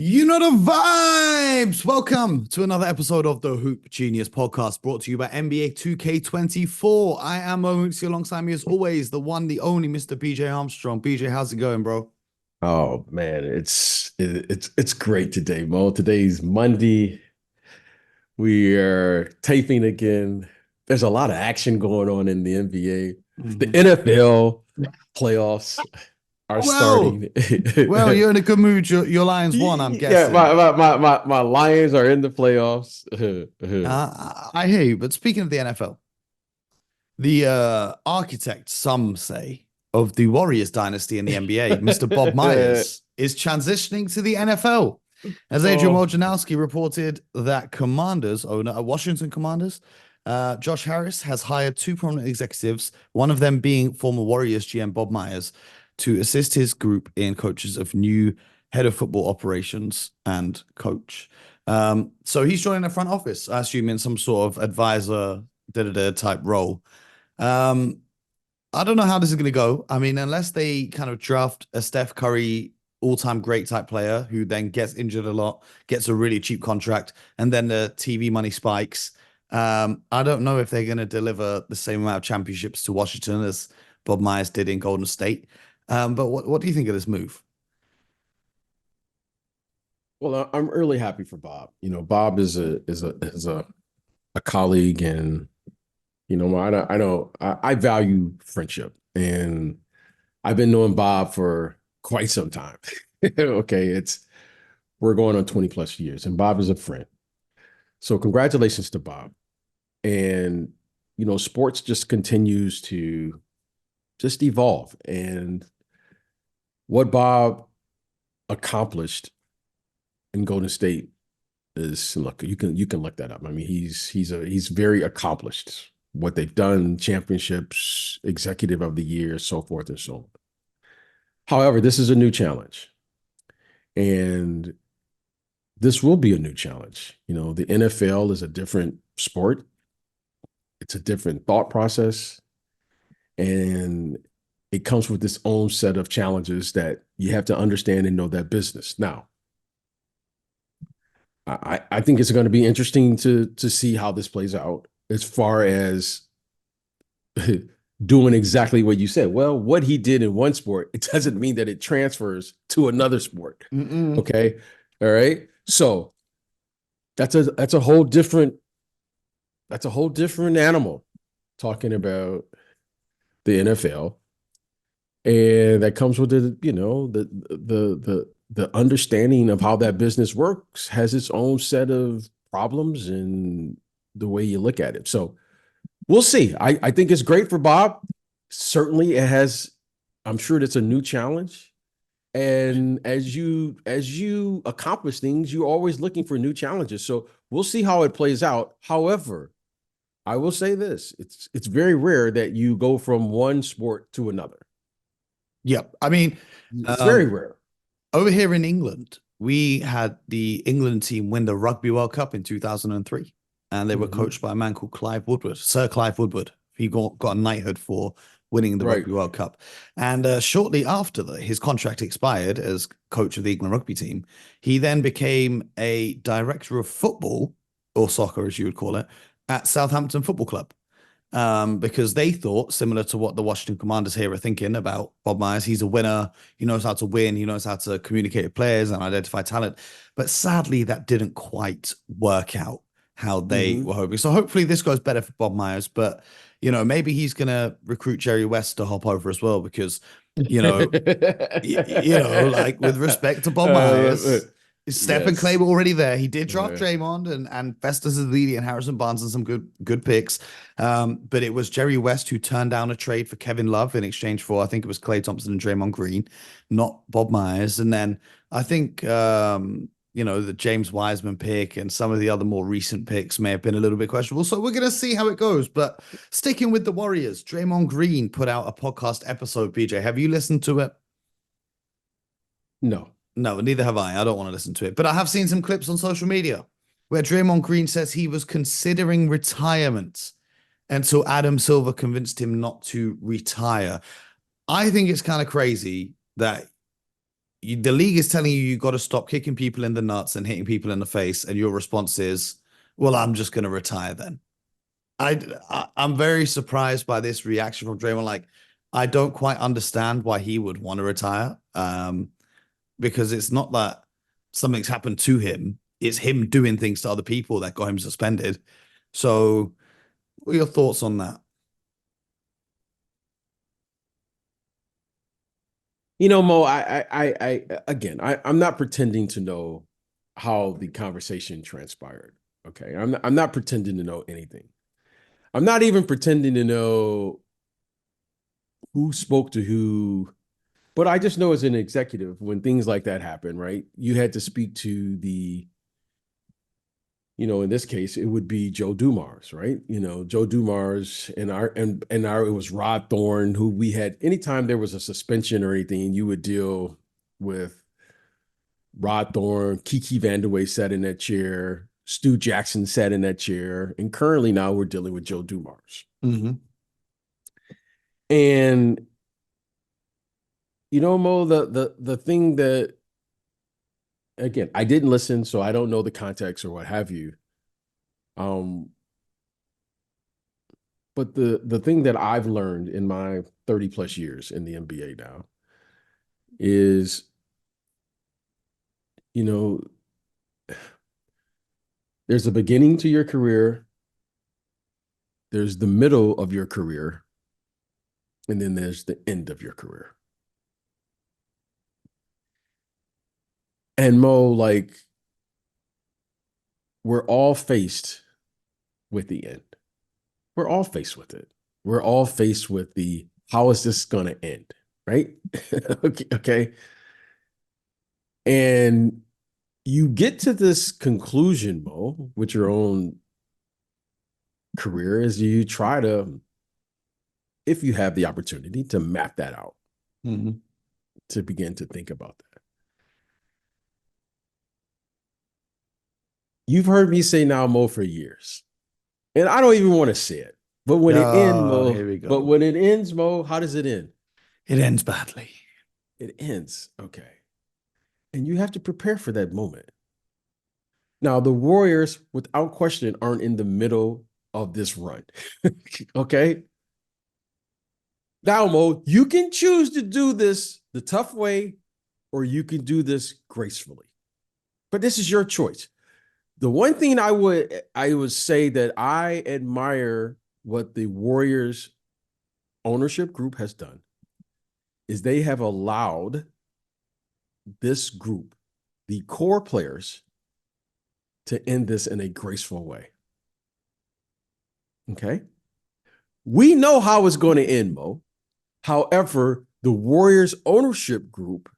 You know the vibes. Welcome to another episode of the Hoop Genius podcast brought to you by NBA 2K24. I am Moonsie alongside me as always, the one, the only Mr. BJ Armstrong. BJ, how's it going, bro? Oh man, it's great today, Mo. Today's Monday. We are taping again. There's a lot of action going on in the NBA. The Mhm. NFL playoffs are Well, starting. well, you're in a good mood. Your Lions won, I'm Yeah, guessing. my Lions are in the playoffs. I hear you, but speaking of the NFL, the architect, some say, of the Warriors dynasty in the NBA, Mr. Bob Myers, is transitioning to the NFL. As Adrian Oh, Wojnarowski reported that Commanders owner, Washington Commanders, Josh Harris has hired two prominent executives, one of them being former Warriors GM Bob Myers, to assist his group in coaches of new head of football operations and coach. So he's joining the front office, I assume in some sort of advisor, da-da-da type role. Um, I don't know how this is going to go. I mean, unless they kind of draft a Steph Curry all-time great type player who then gets injured a lot, gets a really cheap contract, and then the TV money spikes. I don't know if they're going to deliver the same amount of championships to Washington as Bob Myers did in Golden State. But what do you think of this move? well, I'm really happy for Bob. Bob is a colleague, and I value friendship, and I've been knowing Bob for quite some time. Okay, we're going on 20 plus years, and Bob is a friend. So congratulations to Bob. And sports just continues to just evolve. And what Bob accomplished in Golden State is, look, you can look that up. I mean, he's very accomplished. What they've done, championships, executive of the year, so forth and so on. However, this is a new challenge. And this will be a new challenge. The NFL is a different sport. It's a different thought process. And it comes with its own set of challenges that you have to understand and know that business. Now, I think it's going to be interesting to see how this plays out as far as doing exactly what you said. Well, what he did in one sport, it doesn't mean that it transfers to another sport. Mm-mm. Okay. All right. So that's a whole different animal talking about the NFL. And that comes with the understanding of how that business works has its own set of problems and the way you look at it. So we'll see. I think it's great for Bob. Certainly it has, I'm sure it's a new challenge. And as you accomplish things, you're always looking for new challenges. So we'll see how it plays out. However, I will say this: it's very rare that you go from one sport to another. Yep. I mean, It's very um, rare. over here in England, we had the England team win the Rugby World Cup in 2003, and they were Hmm. coached by a man called Clive Woodward, Sir Clive Woodward. He got a knighthood for winning the Right. Rugby World Cup. And shortly after his contract expired as coach of the England rugby team, he then became a director of football, or soccer as you would call it, at Southampton Football Club, because they thought, similar to what the Washington Commanders here are thinking about Bob Myers, he's a winner. He knows how to win. He knows how to communicate with players and identify talent. But sadly, that didn't quite work out how they Hmm. were hoping. So hopefully this goes better for Bob Myers. But, maybe he's going to recruit Jerry West to hop over as well because, you know, like with respect to Bob Yeah, Myers, Stephen Clay yes. were already there. He did draft Uh, Draymond and Festus Ezeli and Harrison Barnes and some good picks. But it was Jerry West who turned down a trade for Kevin Love in exchange for, I think it was Klay Thompson and Draymond Green, not Bob Myers. And then I think the James Wiseman pick and some of the other more recent picks may have been a little bit questionable. So we're gonna see how it goes. But sticking with the Warriors, Draymond Green put out a podcast episode. PJ, have you listened to it? no. No, neither have I. I don't want to listen to it. But I have seen some clips on social media where Draymond Green says he was considering retirement until Adam Silver convinced him not to retire. I think it's kind of crazy that the league is telling you got to stop kicking people in the nuts and hitting people in the face, and your response is, "Well, I'm just going to retire then." I'm very surprised by this reaction from Draymond. Like, I don't quite understand why he would want to retire. Because it's not that something's happened to him; it's him doing things to other people that got him suspended. So, what are your thoughts on that? Mo, I'm not pretending to know how the conversation transpired. Okay, I'm not pretending to know anything. I'm not even pretending to know who spoke to who, but I just know as an executive, when things like that happen, right? You had to speak to in this case, it would be Joe Dumars, right? Joe Dumars and it was Rod Thorne, who we had anytime there was a suspension or anything, you would deal with Rod Thorne, Kiki Vandeweghe sat in that chair, Stu Jackson sat in that chair, and currently now we're dealing with Joe Dumars. Mm-hmm. And Mo, the thing that, again, I didn't listen, so I don't know the context or what have you. But the thing that I've learned in my 30 plus years in the NBA now is, there's a beginning to your career, there's the middle of your career, and then there's the end of your career. And Mo, like, we're all faced with the end. We're all faced with it. We're all faced with how is this going to end, right? Okay. And you get to this conclusion, Mo, with your own career, as you try to, if you have the opportunity, to map that out, to begin to think about that. You've heard me say now, Mo, for years, and I don't even want to say it. But when it ends, Mo, here we go. but when it ends, Mo, how does it end? It ends badly. It ends. Okay. And you have to prepare for that moment. Now, the Warriors, without question, aren't in the middle of this run. Okay. Now, Mo, you can choose to do this the tough way, or you can do this gracefully. But this is your choice. The one thing I would say that I admire what the Warriors ownership group has done is they have allowed this group, the core players, to end this in a graceful way. Okay? We know how it's going to end, Mo. However, the Warriors ownership group,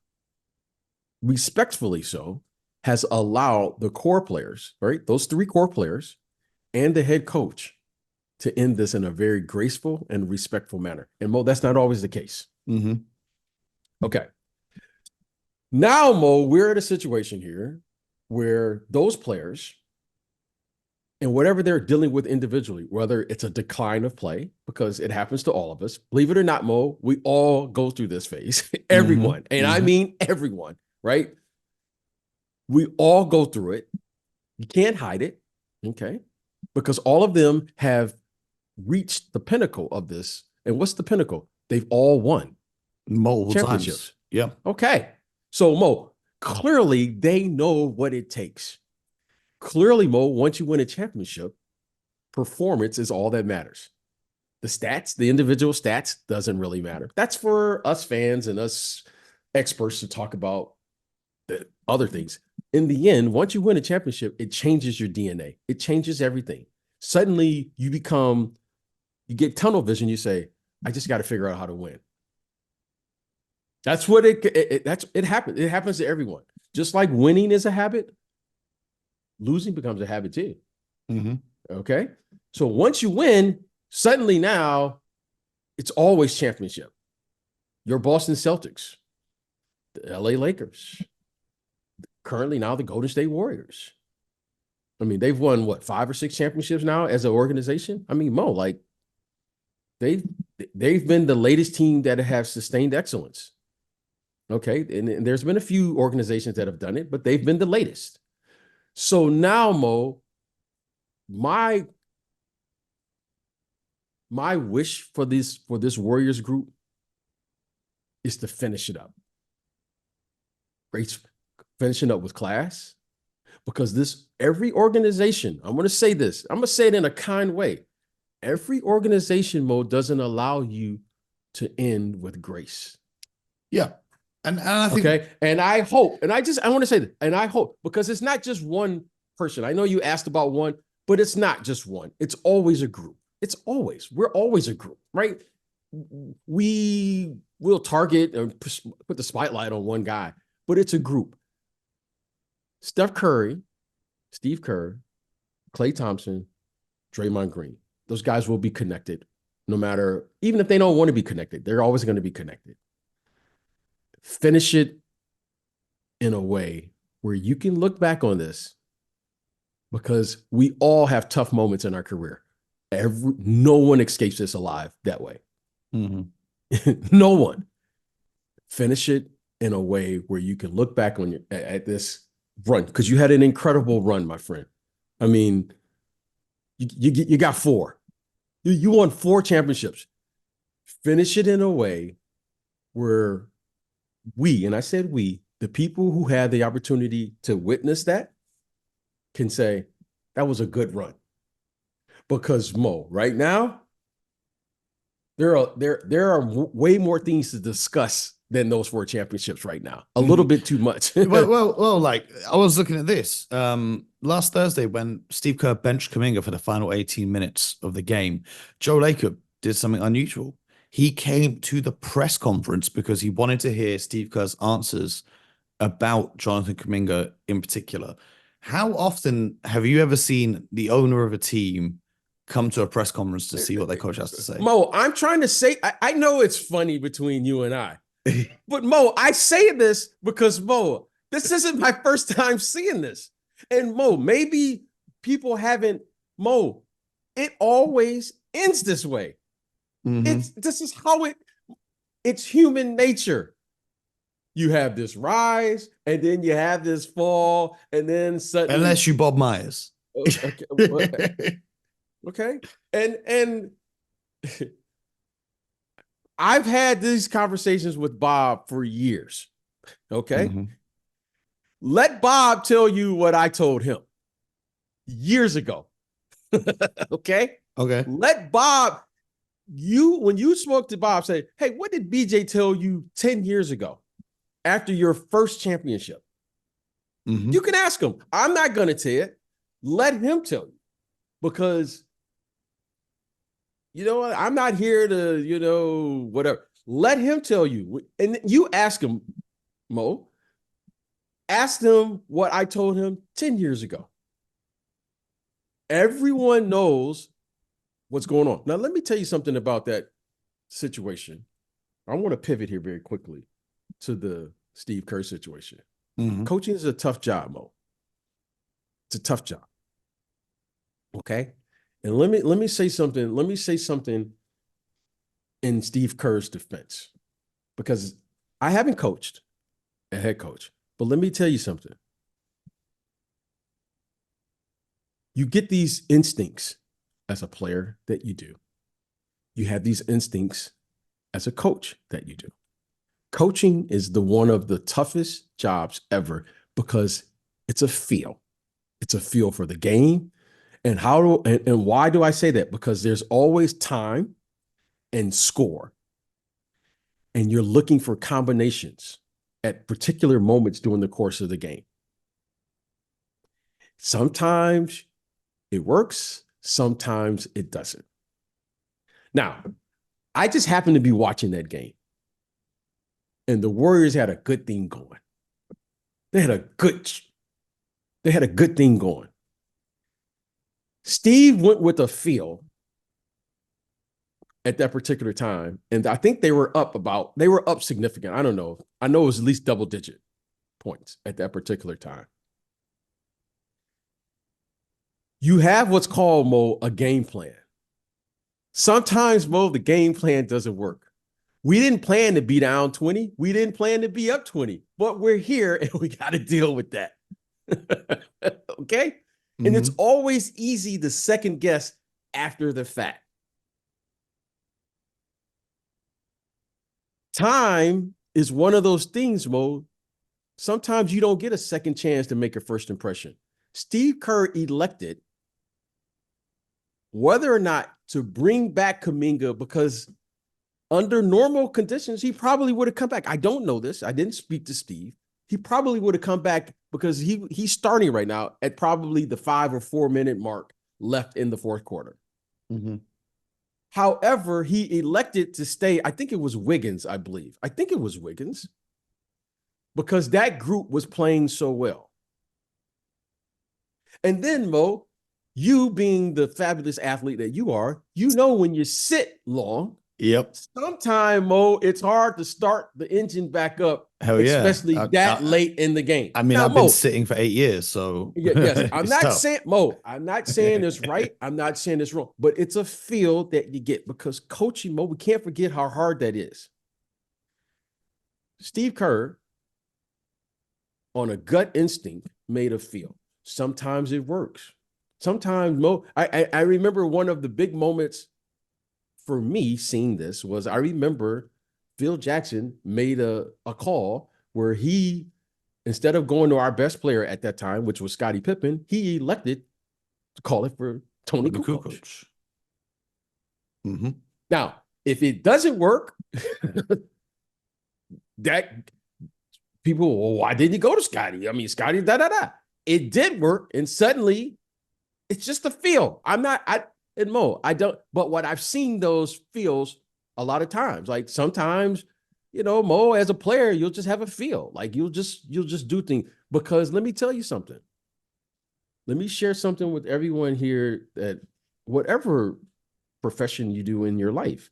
respectfully so, has allowed the core players, right? Those three core players and the head coach to end this in a very graceful and respectful manner. And Mo, that's not always the case. Mm-hmm. Okay. Now, Mo, we're at a situation here where those players and whatever they're dealing with individually, whether it's a decline of play, because it happens to all of us, believe it or not, Mo, we all go through this phase. Everyone. And I mean everyone, right? We all go through it. You can't hide it, okay? Because all of them have reached the pinnacle of this. And what's the pinnacle? They've all won multiple championships. times. Yeah. Okay. So, Mo, clearly they know what it takes. Clearly, Mo, once you win a championship, performance is all that matters. The stats, the individual stats, doesn't really matter. That's for us fans and us experts to talk about the other things. In the end, once you win a championship, it changes your DNA. It changes everything. Suddenly you get tunnel vision. You say, I just got to figure out how to win. That's what it happens. It happens to everyone. Just like winning is a habit, losing becomes a habit too. Mm-hmm. Okay. So once you win, suddenly now it's always championship. Your Boston Celtics, the LA Lakers, currently now the Golden State Warriors. I mean, they've won what, 5 or 6 championships now as an organization? I mean, Mo, like they've been the latest team that have sustained excellence. Okay. And there's been a few organizations that have done it, but they've been the latest. So now, Mo, my wish for this Warriors group is to finish it up. Great, finishing up with class, because every organization, I'm going to say this, I'm going to say it in a kind way. Every organization, Mo, doesn't allow you to end with grace. Yeah. And I think, okay. And I hope, and I want to say that, and I hope, because it's not just one person. I know you asked about one, but it's not just one. It's always a group. We're always a group, right? We will target and put the spotlight on one guy, but it's a group. Steve Curry, Klay Thompson, Draymond Green. Those guys will be connected no matter, even if they don't want to be connected, they're always going to be connected. Finish it in a way where you can look back on this, because we all have tough moments in our career. No one escapes this alive that way. mm-hmm. No one. Finish it in a way where you can look back on at this run, because you had an incredible run, my friend. I mean, you got 4. You won 4 championships. Finish it in a way where and I said we, the people who had the opportunity to witness that, can say that was a good run. Because, Mo, right now, there are way more things to discuss than those 4 championships right now. A little bit too much. well, like, I was looking at this last Thursday when Steve Kerr benched Kuminga for the final 18 minutes of the game. Joe Lacob did something unusual. He came to the press conference because he wanted to hear Steve Kerr's answers about Jonathan Kuminga in particular. How often have you ever seen the owner of a team come to a press conference to see what their coach has to say? Mo, I'm trying to say, I know it's funny between you and I, but Mo, I say this because, Mo, this isn't my first time seeing this. And Mo, maybe people haven't, Mo, it always ends this way. Mm-hmm. This is how it's human nature. You have this rise, and then you have this fall, and then suddenly, unless you Bob Myers. Okay. And I've had these conversations with Bob for years. Okay. Mm-hmm. Let Bob tell you what I told him years ago. Okay. Let Bob, when you spoke to Bob, say, hey, what did BJ tell you 10 years ago after your first championship? Mm-hmm. You can ask him. I'm not going to tell you. Let him tell you, because you know what? I'm not here to, whatever. Let him tell you. And you ask him, Mo, ask him what I told him 10 years ago. Everyone knows what's going on. Now, let me tell you something about that situation. I want to pivot here very quickly to the Steve Kerr situation. Mm-hmm. Coaching is a tough job, Mo. It's a tough job. Okay? And let me say something. Let me say something in Steve Kerr's defense, because I haven't coached a head coach, but let me tell you something. You get these instincts as a player that you do. You have these instincts as a coach that you do. Coaching is one of the toughest jobs ever, because it's a feel. It's a feel for the game. And why do I say that? Because there's always time and score. And you're looking for combinations at particular moments during the course of the game. Sometimes it works, sometimes it doesn't. Now, I just happened to be watching that game, and the Warriors had a good thing going. They had a good thing going. Steve went with a feel at that particular time, and I think they were up significant. I don't know. I know it was at least double-digit points at that particular time. You have what's called, Mo, a game plan. Sometimes, Mo, the game plan doesn't work. We didn't plan to be down 20. We didn't plan to be up 20, but we're here and we got to deal with that. Okay? And it's always easy to second guess after the fact. Time is one of those things, Mo. Sometimes you don't get a second chance to make a first impression. Steve Kerr elected whether or not to bring back Kuminga, because under normal conditions, he probably would have come back. I don't know this. I didn't speak to Steve. He probably would have come back because he's starting right now at probably the 5 or 4 minute mark left in the fourth quarter. However, he elected to stay. I think it was Wiggins, I believe. I think it was Wiggins, because that group was playing so well. And then, Mo, you being the fabulous athlete that you are, you know when you sit long, sometimes, Mo, it's hard to start the engine back up, especially late in the game. I mean, now, I've been sitting for 8 years, so yes, I'm not saying, Mo, I'm not saying it's right. I'm not saying it's wrong, but it's a feel that you get, because coaching, Mo, we can't forget how hard that is. Steve Kerr, on a gut instinct, made a feel. Sometimes it works. Sometimes, Mo, I remember one of the big moments for me seeing this was, I remember Phil Jackson made a call where he, instead of going to our best player at that time, which was Scottie Pippen, he elected to call it for Tony Kukoc. Now, if it doesn't work, that people, well, why didn't you go to Scottie? I mean, Scottie, It did work, and suddenly it's just a feel. And Mo, I don't, but what I've seen those feels a lot of times. Like sometimes, you know, Mo, as a player, you'll just have a feel. Like you'll just do things. Because let me tell you something. Let me share something with everyone here, that whatever profession you do in your life,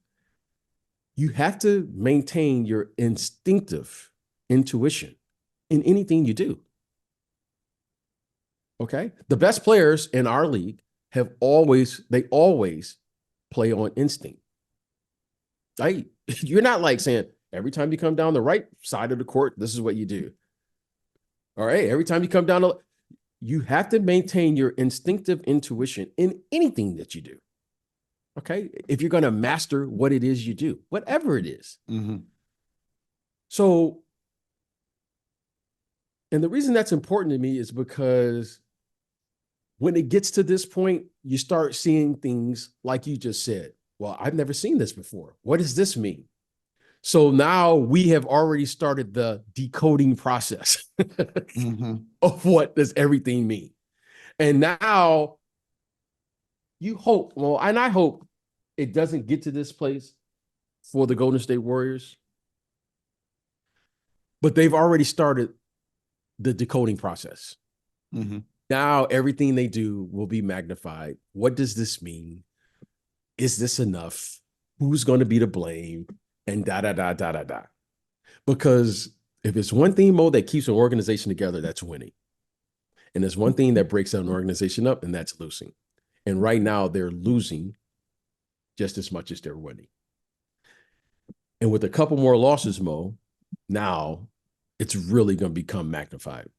you have to maintain your instinctive intuition in anything you do. Okay? The best players in our league always play on instinct. Right? You're not like saying, every time you come down the right side of the court, this is what you do. All right? Every time you come down, you have to maintain your instinctive intuition in anything that you do. Okay? If you're going to master what it is you do, whatever it is. So, and the reason that's important to me is because when it gets to this point, you start seeing things like you just said. Well, I've never seen this before. What does this mean? So now we have already started the decoding process of what does everything mean. And now you hope, well, and I hope it doesn't get to this place for the Golden State Warriors, but they've already started the decoding process. Now everything they do will be magnified. What does this mean? Is this enough? Who's going to be to blame? And da. Because if it's one thing, Mo, that keeps an organization together, that's winning. And there's one thing that breaks an organization up, and that's losing. And right now they're losing just as much as they're winning. And with a couple more losses, Mo, now it's really going to become magnified.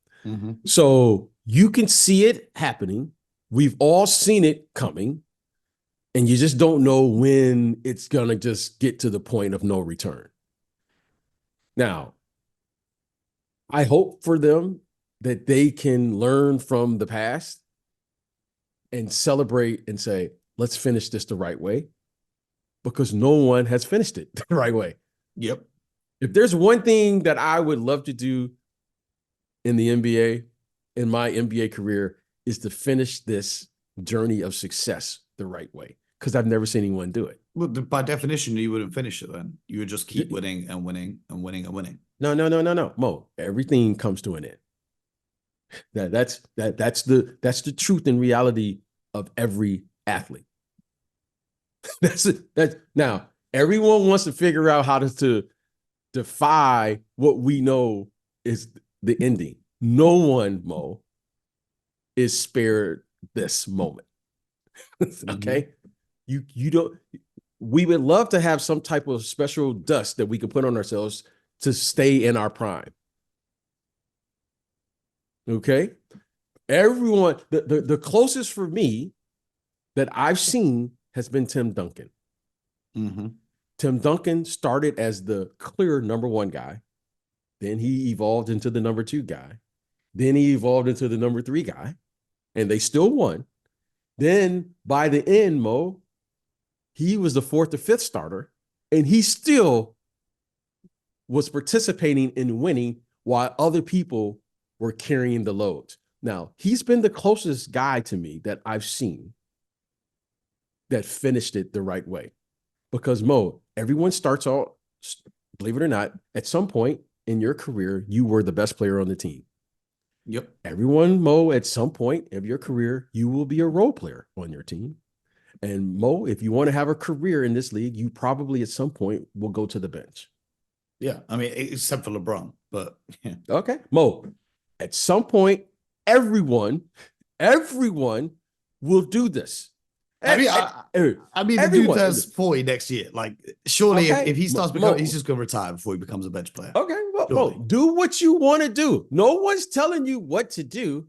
So you can see it happening. We've all seen it coming. And you just don't know when it's going to just get to the point of no return. Now, I hope for them that they can learn from the past and celebrate and say, let's finish this the right way, because no one has finished it the right way. If there's one thing that I would love to do in the NBA, in my NBA career, is to finish this journey of success the right way, because I've never seen anyone do it. Well, by definition, you wouldn't finish it then. You would just keep winning and winning and winning and winning. No. Mo, everything comes to an end. That's the truth and reality of every athlete. Now everyone wants to figure out how to defy what we know is the ending. No one, Mo, is spared this moment. Okay? You don't. we would love to have some type of special dust that we can put on ourselves to stay in our prime. Okay. Everyone, the closest for me that I've seen has been Tim Duncan. Mm-hmm. Tim Duncan started as the clear number one guy. Then he evolved into the number two guy. Then he evolved into the number three guy. And they still won. Then by the end, Mo, he was the fourth or fifth starter. And he still was participating in winning while other people were carrying the load. Now, he's been the closest guy to me that I've seen that finished it the right way. Because, Mo, everyone starts out, believe it or not, at some point in your career, you were the best player on the team. Yep. Everyone, Mo, at some point of your career, you will be a role player on your team. And, Mo, if you want to have a career in this league, you probably at some point will go to the bench. Yeah. I mean, except for LeBron, but yeah. Okay. Mo, at some point, everyone will do this. I mean, the dude turns 40 next year. Like, surely if he starts becoming, he's just going to retire before he becomes a bench player. Okay, well, do what you want to do. No one's telling you what to do.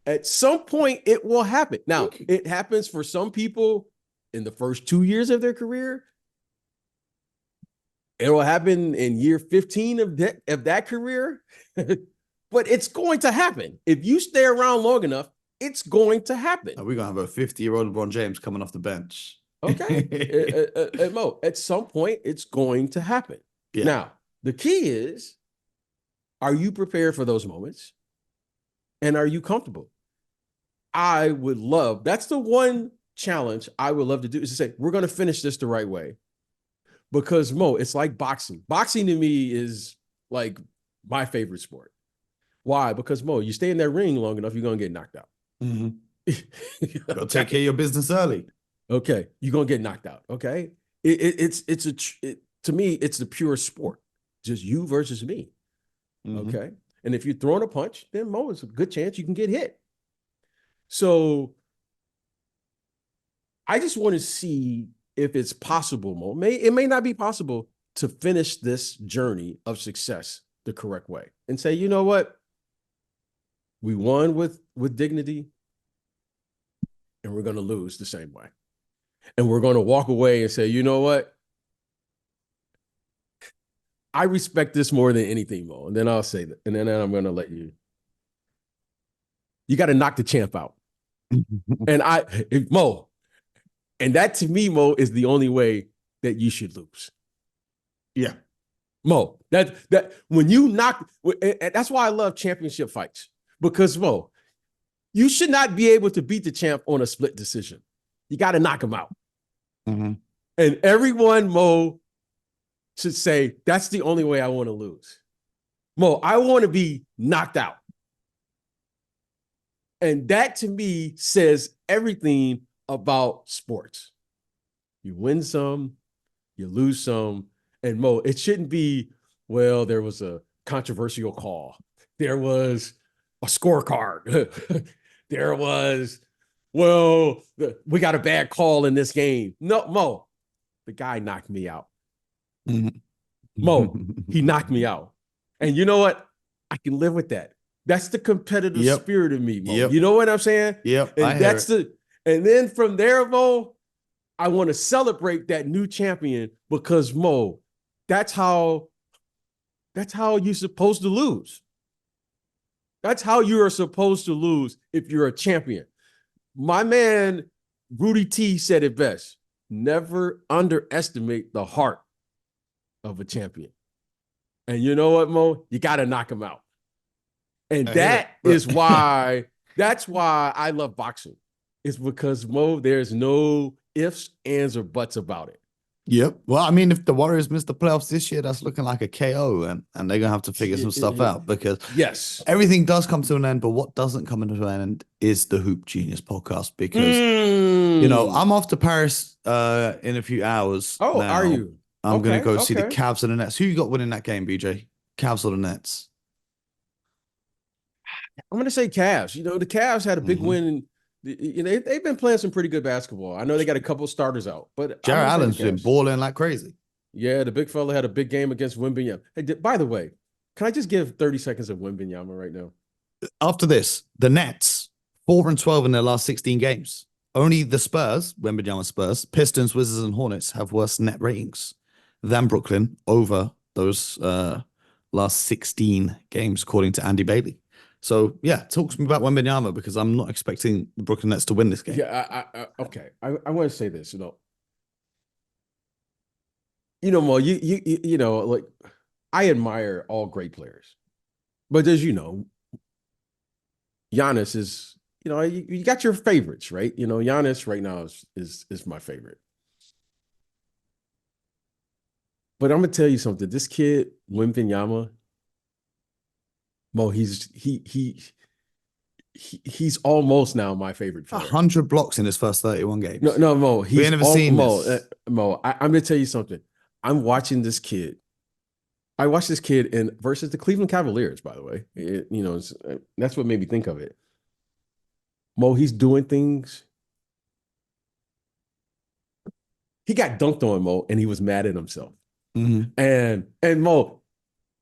At some point, it will happen. Now, it happens for some people in the first 2 years of their career. It will happen in year 15 of that career. But it's going to happen. If you stay around long enough, it's going to happen. We're going to have a 50-year-old LeBron James coming off the bench. Okay. Mo, at some point, it's going to happen. Yeah. Now, the key is, are you prepared for those moments? And are you comfortable? I would love, that's the one challenge I would love to do, is to say, we're going to finish this the right way. Because, Mo, it's like boxing. Boxing to me is like my favorite sport. Why? Because, Mo, you stay in that ring long enough, you're going to get knocked out. Mm-hmm. Go take care of your business early. Okay. You're going to get knocked out. Okay. To me, it's the pure sport. Just you versus me. Mm-hmm. Okay. And if you're throwing a punch, then Mo, it's a good chance you can get hit. So I just want to see if it's possible, Mo. It may not be possible to finish this journey of success the correct way and say, you know what? We won with dignity, and we're going to lose the same way. And we're going to walk away and say, you know what? I respect this more than anything, Mo. And then I'll say that. And then I'm going to let you. You got to knock the champ out. Mo, and that to me, Mo, is the only way that you should lose. Yeah. Mo, that when you knock, and that's why I love championship fights. Because, Mo, you should not be able to beat the champ on a split decision. You got to knock him out. Mm-hmm. And everyone, Mo, should say, that's the only way I want to lose. Mo, I want to be knocked out. And that, to me, says everything about sports. You win some, you lose some. And, Mo, it shouldn't be, well, there was a controversial call. There was a scorecard. There was, well, we got a bad call in this game. No, Mo, the guy knocked me out. Mm-hmm. Mo, he knocked me out. And you know what? I can live with that. That's the competitive spirit of me, Mo. Yep. You know what I'm saying? Yep. And and then from there, Mo, I want to celebrate that new champion because, Mo, that's how you're supposed to lose. That's how you are supposed to lose if you're a champion. My man, Rudy T, said it best. Never underestimate the heart of a champion. And you know what, Mo? You got to knock him out. And that's why I love boxing. It's because, Mo, there's no ifs, ands, or buts about it. Yep. Well, I mean, if the Warriors miss the playoffs this year, that's looking like a KO, and they're going to have to figure some stuff out because everything does come to an end, but what doesn't come to an end is the Hoop Genius podcast because, you know, I'm off to Paris in a few hours. Oh, now. Are you? I'm going to go see the Cavs and the Nets. Who you got winning that game, BJ? Cavs or the Nets? I'm going to say Cavs. You know, the Cavs had a big win they've been playing some pretty good basketball. I know they got a couple starters out, but Jared I'm Allen's been balling like crazy. Yeah, the big fella had a big game against Wemby. Hey, by the way, can I just give 30 seconds of Wemby right now? After this, the Nets 4-12 in their last 16 games. Only the Spurs, Wemby Spurs, Pistons, Wizards, and Hornets have worse net ratings than Brooklyn over those last 16 games, according to Andy Bailey. So, yeah, talk to me about Wembanyama because I'm not expecting the Brooklyn Nets to win this game. Yeah, okay. I want to say this, Mo, like I admire all great players, but as you know, Giannis is, you got your favorites, right? Giannis right now is my favorite. But I'm gonna tell you something. This kid, Wembanyama, Mo, he's almost now my favorite player. 100 blocks in his first 31 games. No, Mo, we never seen this. Mo, I'm gonna tell you something. I'm watching this kid. I watched this kid versus the Cleveland Cavaliers, by the way. That's what made me think of it. Mo, he's doing things. He got dunked on, Mo, and he was mad at himself. Mm-hmm. And Mo,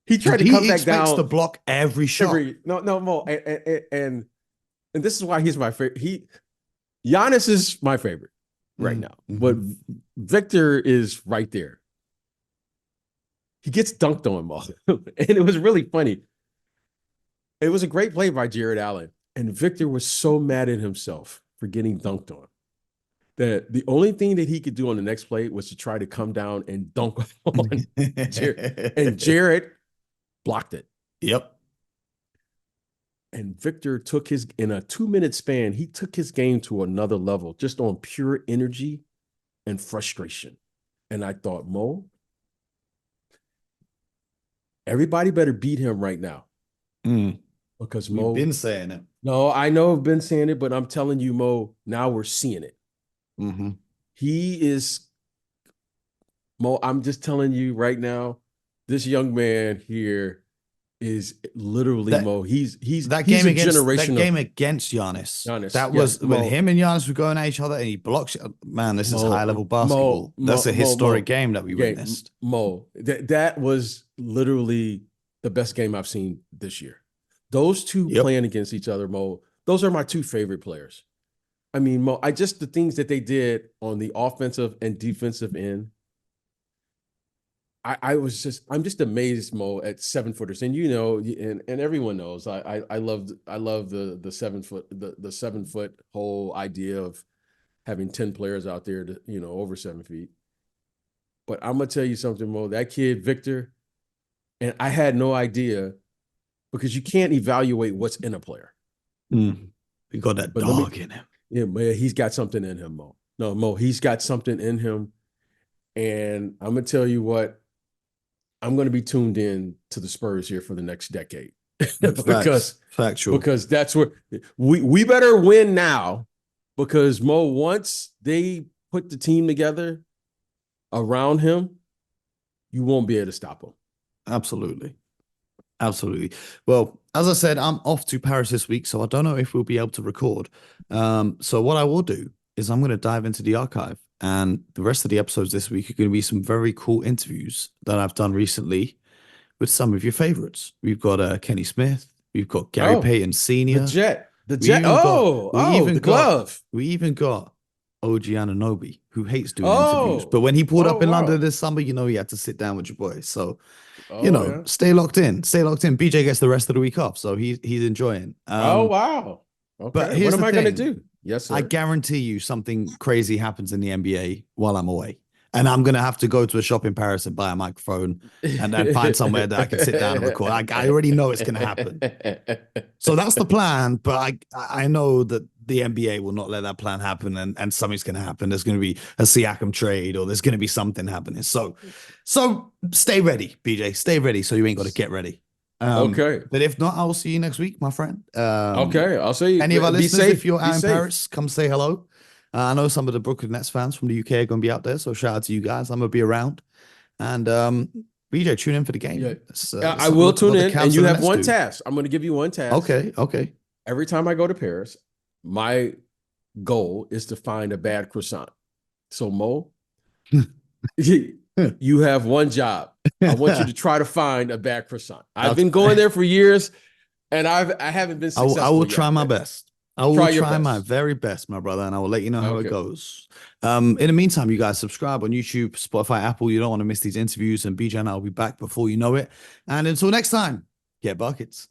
he tried to come back down. He expects to block every shot. No, Mo, and this is why he's my favorite. Giannis is my favorite right now, but Victor is right there. He gets dunked on, Mo, and it was really funny. It was a great play by Jared Allen, and Victor was so mad at himself for getting dunked on that the only thing that he could do on the next play was to try to come down and dunk on Jared. And Jared blocked it. Yep. And Victor took in a 2-minute span, he took his game to another level just on pure energy and frustration. And I thought, Mo, everybody better beat him right now. Because Mo. We've been saying it. No, I know I've been saying it, but I'm telling you, Mo, now we're seeing it. He is, Mo, I'm just telling you right now, this young man here is literally Mo. He's that game against Giannis. That was when him and Giannis were going at each other and he blocks. Man, this is high level basketball. That's a historic game that we witnessed. Mo, that was literally the best game I've seen this year. Those two playing against each other, Mo, those are my two favorite players. I mean, Mo, the things that they did on the offensive and defensive end. I'm just amazed, Mo, at 7-footers. And and everyone knows I love the 7-foot, the 7-foot whole idea of having 10 players out there to, over 7 feet. But I'm gonna tell you something, Mo, that kid, Victor, and I had no idea because you can't evaluate what's in a player. We got that dog in him. Yeah, man, he's got something in him, Mo. No, Mo, he's got something in him. And I'm gonna tell you what, I'm going to be tuned in to the Spurs here for the next decade because that's where we better win now because Mo, once they put the team together around him, you won't be able to stop him. Absolutely. Well, as I said, I'm off to Paris this week, so I don't know if we'll be able to record. So what I will do is I'm going to dive into the archive. And the rest of the episodes this week are going to be some very cool interviews that I've done recently with some of your favorites. We've got Kenny Smith. We've got Gary Payton Sr. The Jet. The glove. We even got OG Anunoby, who hates doing interviews. But when he pulled up in London this summer, he had to sit down with your boy. So, stay locked in. BJ gets the rest of the week off, so he's enjoying. Wow. Okay. But what am I going to do? Yes, sir. I guarantee you something crazy happens in the NBA while I'm away. And I'm going to have to go to a shop in Paris and buy a microphone and then find somewhere that I can sit down and record. I already know it's going to happen. So that's the plan. But I know that the NBA will not let that plan happen and something's going to happen. There's going to be a Siakam trade or there's going to be something happening. So stay ready, BJ. Stay ready so you ain't got to get ready. Okay. But if not, I will see you next week, my friend. Okay, I'll see you. Any of our listeners, if you're out in Paris, come say hello. I know some of the Brooklyn Nets fans from the UK are going to be out there, so shout out to you guys. I'm going to be around. And BJ, tune in for the game. Yeah. I will tune in, and you have one task. I'm going to give you one task. Okay. Every time I go to Paris, my goal is to find a bad croissant. So Mo, you have one job. I want you to try to find a bad croissant. I've been going there for years, and I haven't been successful. I will yet, try my man. best. I will try my very best, my brother, and I will let you know how it goes. In the meantime, you guys subscribe on YouTube, Spotify, Apple. You don't want to miss these interviews, and BJ and I will be back before you know it. And until next time, get buckets.